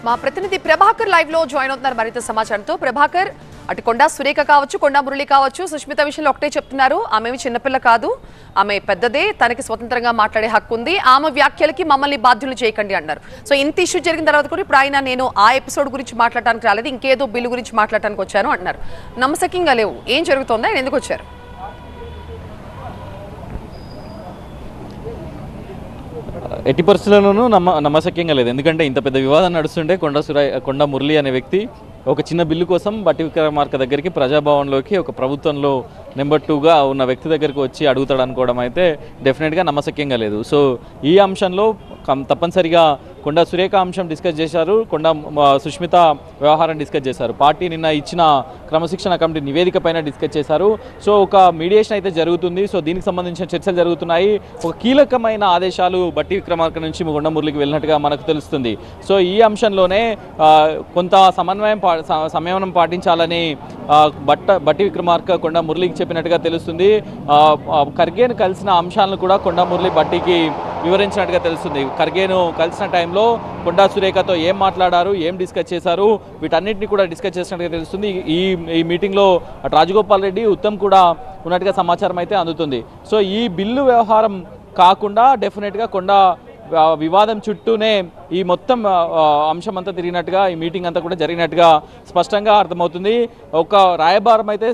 మా ప్రతినిధి ప్రభాకర్ లైవ్ లో జాయిన్ అవుతున్నారు మరింత సమాచారంతో. ప్రభాకర్, అటు కొండా సురేఖ కావచ్చు, కొండా మురళి కావచ్చు, సుష్మిత విషయంలో ఒకటే చెప్తున్నారు, ఆమె చిన్నపిల్ల కాదు, ఆమె పెద్దదే, తనకి స్వతంత్రంగా మాట్లాడే హక్కు ఉంది, ఆమె వ్యాఖ్యలకి మమ్మల్ని బాధ్యులు చేయకండి అన్నారు. సో ఇంత ఇష్యూ జరిగిన తర్వాత కూడా ఇప్పుడు ఆయన నేను ఆ ఎపిసోడ్ గురించి మాట్లాడటానికి రాలేదు, ఇంకేదో బిల్లు గురించి మాట్లాడటానికి వచ్చాను అంటున్నారు. నమ్మసక్యంగా లేవు. ఏం జరుగుతుందో, ఆయన ఎందుకు వచ్చారు? ఎట్టి పరిస్థితుల్లోనూ నమ్మశక్యంగా లేదు. ఎందుకంటే ఇంత పెద్ద వివాదం నడుస్తుంటే కొండా మురళి అనే వ్యక్తి ఒక చిన్న బిల్లు కోసం బట్టి విక్రమార్క దగ్గరికి ప్రజాభవన్లోకి ఒక ప్రభుత్వంలో నెంబర్ 2గా ఉన్న వ్యక్తి దగ్గరికి వచ్చి అడుగుతాడు అనుకోవడం అయితే డెఫినెట్గా నమ్మశక్యంగా లేదు. సో ఈ అంశంలో తప్పనిసరిగా కొండా సురేఖ అంశం డిస్కస్ చేశారు, కొండా సుష్మిత వ్యవహారం డిస్కస్ చేశారు, పార్టీ నిన్న ఇచ్చిన క్రమశిక్షణ కమిటీ నివేదిక పైన డిస్కస్ చేశారు. సో ఒక మీడియేషన్ అయితే జరుగుతుంది. సో దీనికి సంబంధించిన చర్చలు జరుగుతున్నాయి. ఒక కీలకమైన ఆదేశాలు బట్టి విక్రమార్క నుంచి కొండా మురళికి వెళ్ళినట్టుగా మనకు తెలుస్తుంది. సో ఈ అంశంలోనే కొంత సంయమనం పాటించాలని బట్టి విక్రమార్క కొండా మురళికి చెప్పినట్టుగా తెలుస్తుంది. ఖర్గేను కలిసిన అంశాలను కూడా కొండా మురళి బట్టికి వివరించినట్టుగా తెలుస్తుంది. ఖర్గేను కలిసిన టైంలో కొండా సురేఖతో ఏం మాట్లాడారు, ఏం డిస్కస్ చేశారు, వీటన్నిటిని కూడా డిస్కస్ చేసినట్టుగా తెలుస్తుంది. ఈ మీటింగ్లో అటు రాజగోపాల్ రెడ్డి, ఉత్తమ్ కూడా ఉన్నట్టుగా సమాచారం అయితే అందుతుంది. సో ఈ బిల్లు వ్యవహారం కాకుండా డెఫినెట్గా కొండా వివాదం చుట్టూనే ఈ మొత్తం అంశం అంతా తిరిగినట్టుగా, ఈ మీటింగ్ అంతా కూడా జరిగినట్టుగా స్పష్టంగా అర్థమవుతుంది. ఒక రాయబారం అయితే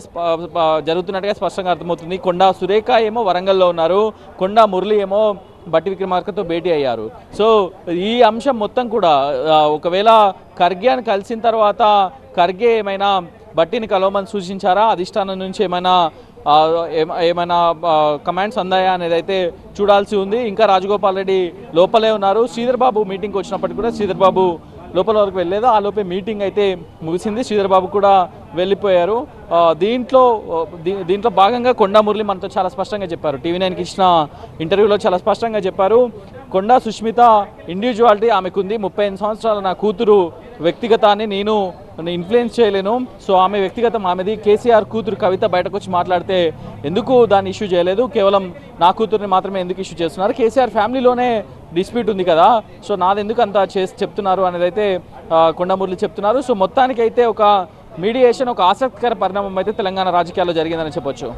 జరుగుతున్నట్టుగా స్పష్టంగా అర్థమవుతుంది. కొండా సురేఖ ఏమో వరంగల్లో ఉన్నారు, కొండా మురళి ఏమో బట్టి విక్రమార్కతో భేటీ అయ్యారు. సో ఈ అంశం మొత్తం కూడా ఒకవేళ ఖర్గేని కలిసిన తర్వాత ఖర్గే ఏమైనా బట్టిని కలవమని సూచించారా, అధిష్టానం నుంచి ఏమైనా కమాండ్స్ అందాయా అనేది అయితే చూడాల్సి ఉంది. ఇంకా రాజగోపాల్ రెడ్డి లోపలే ఉన్నారు. శ్రీధర్ బాబు మీటింగ్కి వచ్చినప్పటికీ కూడా శ్రీధర్ బాబు లోపల వరకు వెళ్ళలేదు. ఆ లోపే మీటింగ్ అయితే ముగిసింది, శ్రీధర్ బాబు కూడా వెళ్ళిపోయారు. దీంట్లో భాగంగా కొండా మురళి మనతో చాలా స్పష్టంగా చెప్పారు, టీవీ9కి ఇచ్చిన ఇంటర్వ్యూలో చాలా స్పష్టంగా చెప్పారు, కొండా సుష్మిత ఇండివిజువాలిటీ ఆమెకుంది, 38 సంవత్సరాల నా కూతురు వ్యక్తిగతాన్ని నేను ఇన్ఫ్లుయెన్స్ చేయలేను. సో ఆమె వ్యక్తిగతం ఆమెది. కేసీఆర్ కూతురు కవిత బయటకు వచ్చి మాట్లాడితే ఎందుకు దాన్ని ఇష్యూ చేయలేదు, కేవలం నా కూతుర్ని మాత్రమే ఎందుకు ఇష్యూ చేస్తున్నారు, కేసీఆర్ ఫ్యామిలీలోనే డిస్ప్యూట్ ఉంది కదా, సో నాదెందుకు అంత చెప్తున్నారు అనేది అయితే కొండా మురళి చెప్తున్నారు. సో మొత్తానికైతే ఒక మీడియేషన్, ఒక ఆసక్తికర పరిణామం అయితే తెలంగాణ రాజకీయాల్లో జరిగిందని చెప్పొచ్చు.